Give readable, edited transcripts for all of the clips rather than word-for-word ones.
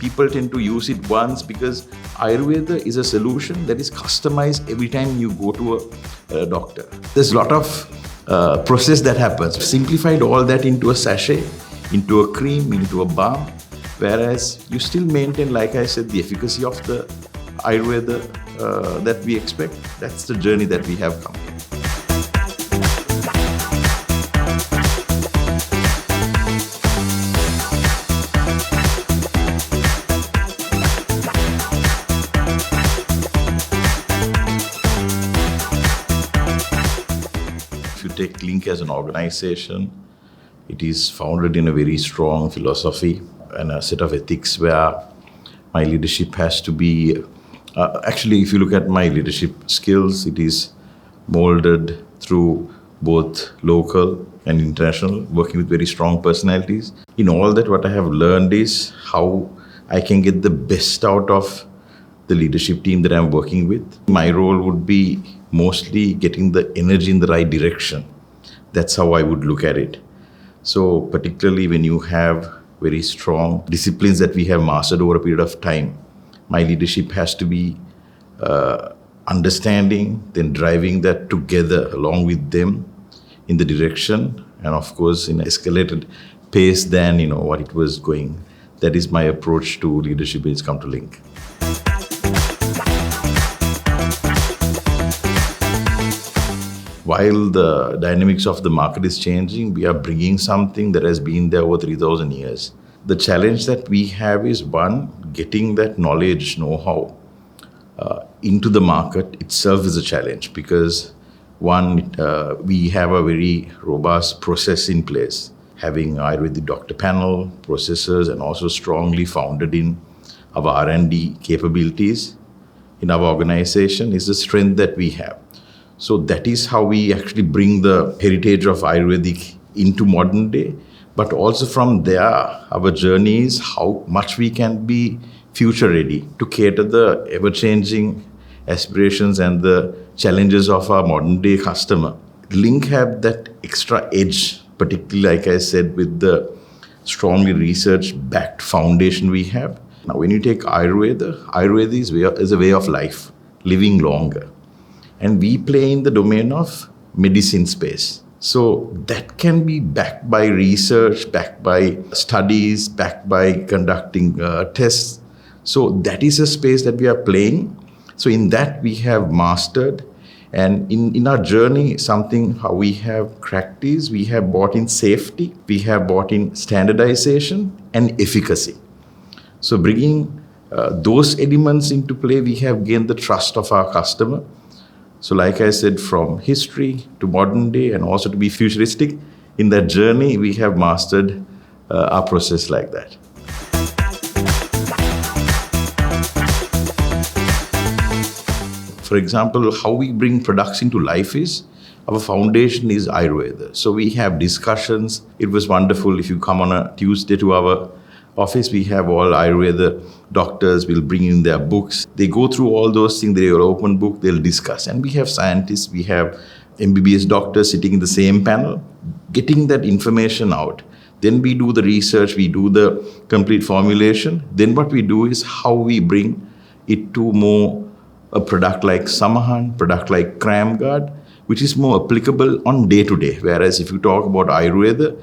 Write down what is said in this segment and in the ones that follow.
people tend to use it once because Ayurveda is a solution that is customized every time you go to a doctor. There's a lot of process that happens. Simplified all that into a sachet, into a cream, into a balm, whereas you still maintain, like I said, the efficacy of the Ayurveda that we expect. That's the journey that we have come. If you take Link as an organization, it is founded in a very strong philosophy and a set of ethics where my leadership has to be, actually, if you look at my leadership skills, it is molded through both local and international, working with very strong personalities. In all that, what I have learned is how I can get the best out of the leadership team that I'm working with. My role would be mostly getting the energy in the right direction. That's how I would look at it. So particularly when you have very strong disciplines that we have mastered over a period of time, my leadership has to be understanding, then driving that together along with them in the direction, and of course in an escalated pace than what it was going. That is my approach to leadership when it's come to Link. While the dynamics of the market is changing, we are bringing something that has been there over 3,000 years. The challenge that we have is, one, getting that knowledge, know-how into the market itself is a challenge because, one, we have a very robust process in place, having Ayurvedic doctor panel, processes, and also strongly founded in our R&D capabilities in our organization is the strength that we have. So that is how we actually bring the heritage of Ayurvedic into modern day. But also from there, our journey is how much we can be future ready to cater the ever-changing aspirations and the challenges of our modern day customer. Link have that extra edge, particularly like I said, with the strongly research-backed foundation we have. Now when you take Ayurveda is a way of life, living longer. And we play in the domain of medicine space. So that can be backed by research, backed by studies, backed by conducting tests. So that is a space that we are playing. So in that we have mastered. And in our journey, something how we have cracked is we have brought in safety, we have brought in standardization and efficacy. So bringing those elements into play, we have gained the trust of our customer. So like I said, from history to modern day and also to be futuristic, in that journey, we have mastered our process like that. For example, how we bring products into life is, our foundation is Ayurveda. So we have discussions. It was wonderful if you come on a Tuesday to our office, we have all Ayurveda doctors will bring in their books. They go through all those things, they will open book, they'll discuss. And we have scientists, we have MBBS doctors sitting in the same panel, getting that information out. Then we do the research, we do the complete formulation. Then what we do is how we bring it to more a product like Samahan, product like Cramguard, which is more applicable on day to day. Whereas if you talk about Ayurveda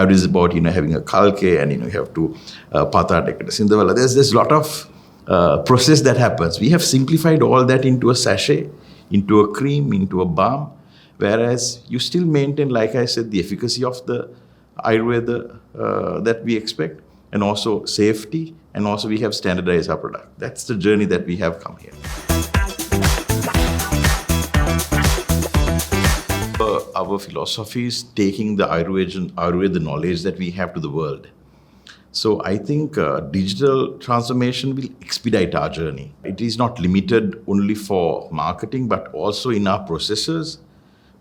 is about having a kalke and you have to pata take Sindhavala. There's a lot of process that happens. We have simplified all that into a sachet, into a cream, into a balm, whereas you still maintain, like I said, the efficacy of the Ayurveda that we expect, and also safety, and also we have standardized our product. That's the journey that we have come here. Our philosophy is taking the Ayurveda knowledge that we have to the world. So I think digital transformation will expedite our journey. It is not limited only for marketing, but also in our processes.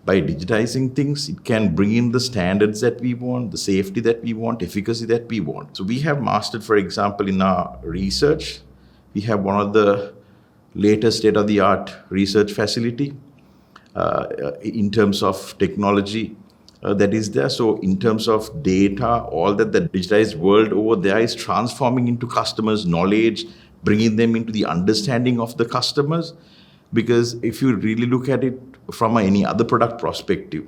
By digitizing things, it can bring in the standards that we want, the safety that we want, efficacy that we want. So we have mastered, for example, in our research, we have one of the latest state-of-the-art research facility in terms of technology that is there. So in terms of data, all that the digitized world over there is transforming into customers' knowledge, bringing them into the understanding of the customers. Because if you really look at it from any other product perspective,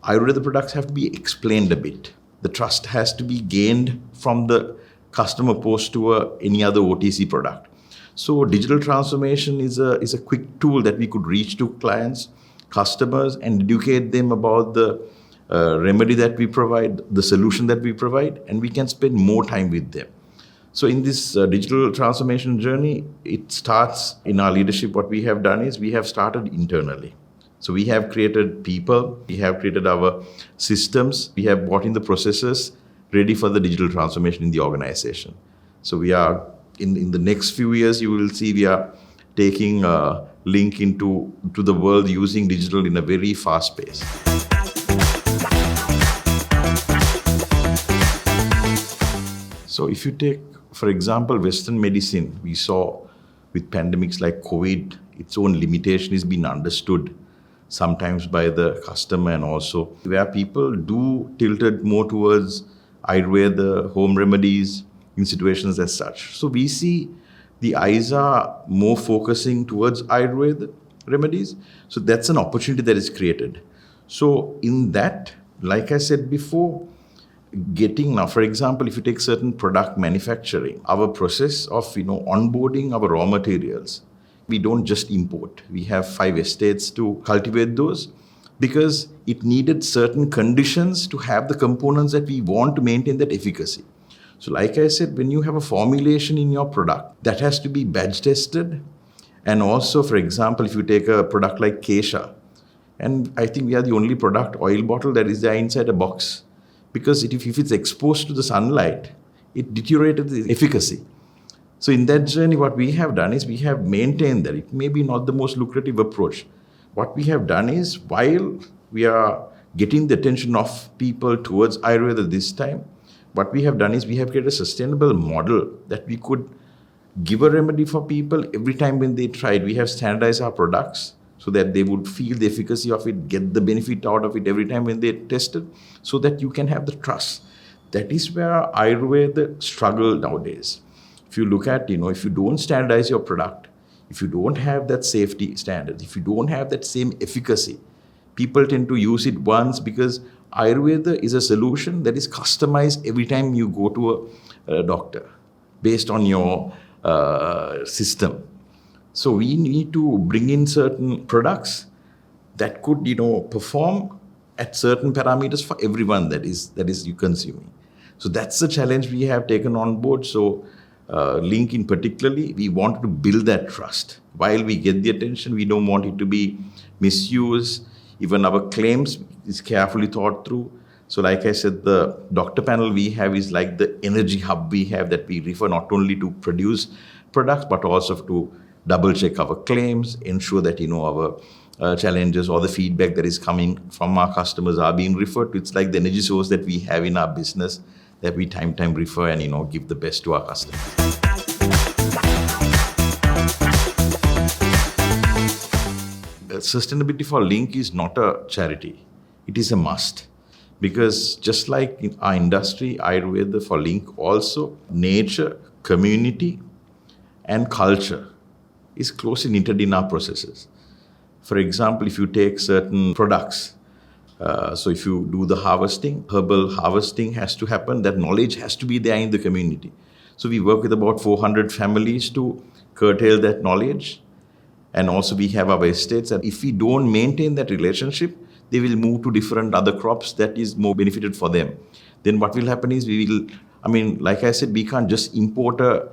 Ayurveda products have to be explained a bit. The trust has to be gained from the customer post to any other OTC product. So digital transformation is a quick tool that we could reach to clients, customers, and educate them about the remedy that we provide, the solution that we provide, and we can spend more time with them. So in this digital transformation journey, it starts in our leadership. What we have done is we have started internally. So we have created people, we have created our systems, we have brought in the processes ready for the digital transformation in the organization. So we are, in the next few years, you will see we are taking Link into the world using digital in a very fast pace. So if you take, for example, Western medicine, we saw with pandemics like COVID, its own limitation is being understood sometimes by the customer, and also where people do tilted more towards Ayurveda, home remedies in situations as such. So we see the eyes are more focusing towards Ayurveda remedies. So that's an opportunity that is created. So in that, like I said before, getting now, for example, if you take certain product manufacturing, our process of onboarding our raw materials, we don't just import. We have 5 estates to cultivate those, because it needed certain conditions to have the components that we want to maintain that efficacy. So like I said, when you have a formulation in your product, that has to be batch tested. And also, for example, if you take a product like Kesha, and I think we are the only product, oil bottle, that is there inside a box. Because if it's exposed to the sunlight, it deteriorated the efficacy. So in that journey, what we have done is we have maintained that. It may be not the most lucrative approach. What we have done is, while we are getting the attention of people towards Ayurveda this time, what we have done is we have created a sustainable model that we could give a remedy for people every time when they try it. We have standardized our products so that they would feel the efficacy of it, get the benefit out of it every time when they test it, so that you can have the trust. That is where Ayurveda struggle nowadays. If you look at, if you don't standardize your product, if you don't have that safety standard, if you don't have that same efficacy, people tend to use it once, because Ayurveda is a solution that is customized every time you go to a doctor based on your system. So we need to bring in certain products that could, perform at certain parameters for everyone that is you consuming. So that's the challenge we have taken on board. So Link in particularly, we want to build that trust. While we get the attention, we don't want it to be misused. Even our claims is carefully thought through. So like I said, the doctor panel we have is like the energy hub we have, that we refer not only to produce products, but also to double check our claims, ensure that our challenges or the feedback that is coming from our customers are being referred to. It's like the energy source that we have in our business, that we time refer and give the best to our customers. Sustainability for Link is not a charity. It is a must. Because just like in our industry, Ayurveda for Link also, nature, community, and culture is closely knitted in our processes. For example, if you take certain products, so if you do the harvesting, herbal harvesting has to happen, that knowledge has to be there in the community. So we work with about 400 families to curtail that knowledge. And also we have our estates, and if we don't maintain that relationship, they will move to different other crops that is more benefited for them. Then what will happen is like I said, we can't just import a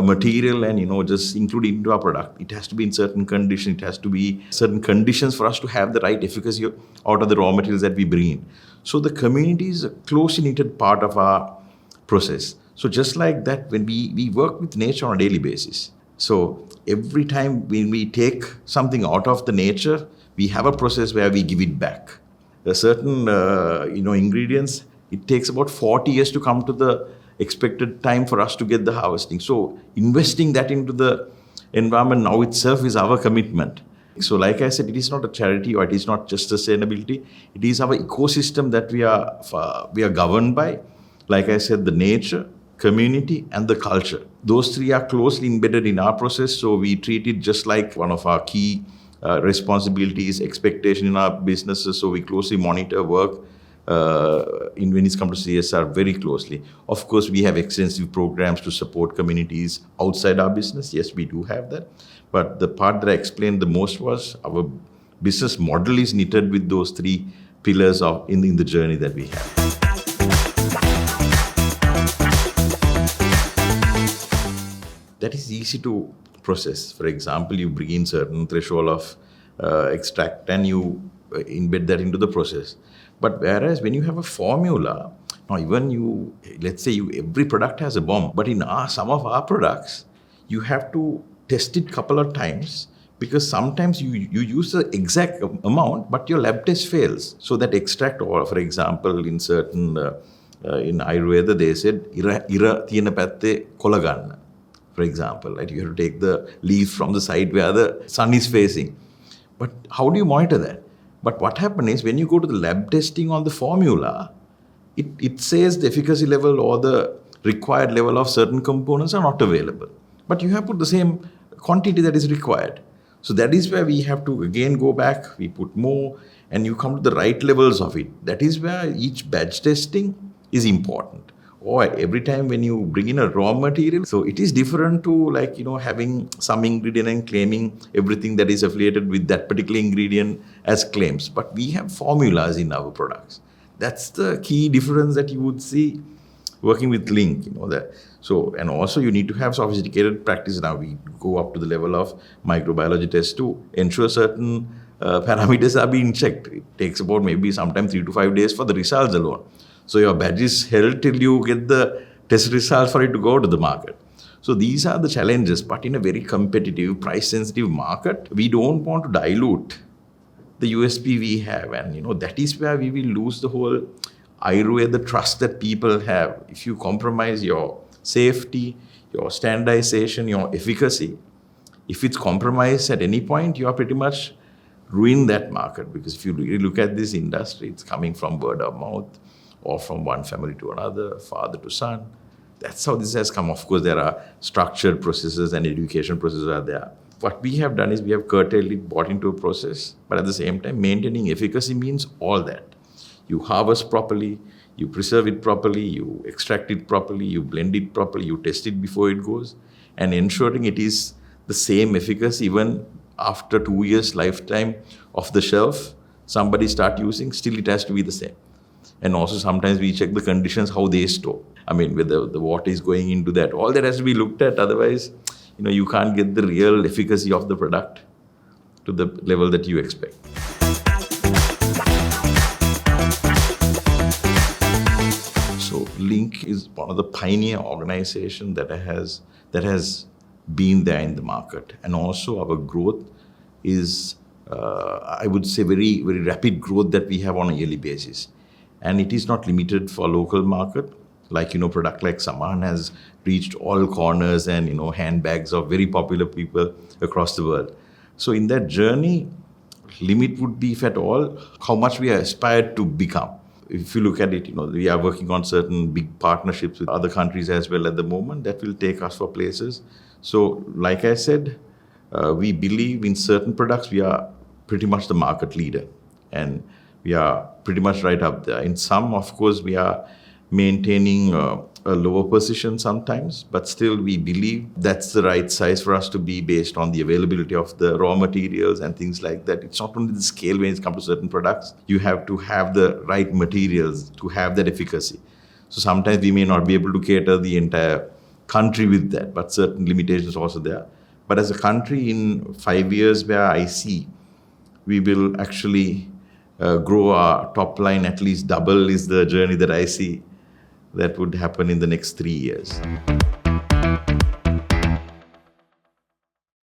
material and just include it into our product. It has to be in certain conditions. It has to be certain conditions for us to have the right efficacy out of the raw materials that we bring in. So the community is a closely knitted part of our process. So just like that, when we work with nature on a daily basis. So every time when we take something out of the nature, we have a process where we give it back. There are certain ingredients, it takes about 40 years to come to the expected time for us to get the harvesting. So investing that into the environment now itself is our commitment. So like I said, it is not a charity or it is not just sustainability. It is our ecosystem that we are governed by. Like I said, the nature, community, and the culture. Those three are closely embedded in our process. So we treat it just like one of our key responsibilities, expectation in our businesses. So we closely monitor work when it comes to CSR very closely. Of course, we have extensive programs to support communities outside our business. Yes, we do have that. But the part that I explained the most was our business model is knitted with those three pillars in the journey that we have. That is easy to process. For example, you bring in certain threshold of extract and you embed that into the process. But whereas when you have a formula, now even let's say every product has a bomb, but in some of our products, you have to test it couple of times because sometimes you use the exact amount, but your lab test fails. So that extract, or for example, in certain, in Ayurveda, they said, ira tiyena patte kola ganna. For example, right? You have to take the leaves from the side where the sun is facing. But how do you monitor that? But what happens is when you go to the lab testing on the formula, it says the efficacy level or the required level of certain components are not available. But you have put the same quantity that is required. So that is where we have to again go back, we put more, and you come to the right levels of it. That is where each batch testing is important. Or every time when you bring in a raw material, so it is different to having some ingredient and claiming everything that is affiliated with that particular ingredient as claims. But we have formulas in our products. That's the key difference that you would see working with Link, that. So, and also you need to have sophisticated practice. Now we go up to the level of microbiology tests to ensure certain parameters are being checked. It takes about maybe sometimes 3 to 5 days for the results alone. So your badge is held till you get the test results for it to go to the market. So these are the challenges. But in a very competitive, price-sensitive market, we don't want to dilute the USP we have. And that is where we will lose the whole Ayurveda trust that people have. If you compromise your safety, your standardization, your efficacy, if it's compromised at any point, you are pretty much ruined that market. Because if you really look at this industry, it's coming from word of mouth, or from one family to another, father to son. That's how this has come. Of course, there are structured processes and education processes are there. What we have done is we have curtailed it, brought into a process, but at the same time, maintaining efficacy means all that. You harvest properly, you preserve it properly, you extract it properly, you blend it properly, you test it before it goes, and ensuring it is the same efficacy even after 2 years lifetime of the shelf, somebody start using, still it has to be the same. And also sometimes we check the conditions, how they store. I mean, whether the water is going into that. All that has to be looked at. Otherwise, you can't get the real efficacy of the product to the level that you expect. So Link is one of the pioneer organizations that has been there in the market. And also our growth is, I would say, very, very rapid growth that we have on a yearly basis. And it is not limited for local market. Like, product like Saman has reached all corners and, handbags of very popular people across the world. So in that journey, limit would be, if at all, how much we are aspired to become. If you look at it, we are working on certain big partnerships with other countries as well at the moment that will take us for places. So like I said, we believe in certain products, we are pretty much the market leader. And we are pretty much right up there. In some, of course, we are maintaining a lower position sometimes, but still we believe that's the right size for us to be based on the availability of the raw materials and things like that. It's not only the scale when it comes to certain products. You have to have the right materials to have that efficacy. So sometimes we may not be able to cater the entire country with that, but certain limitations also there. But as a country, in 5 years where I see, we will actually grow our top line at least double is the journey that I see that would happen in the next 3 years.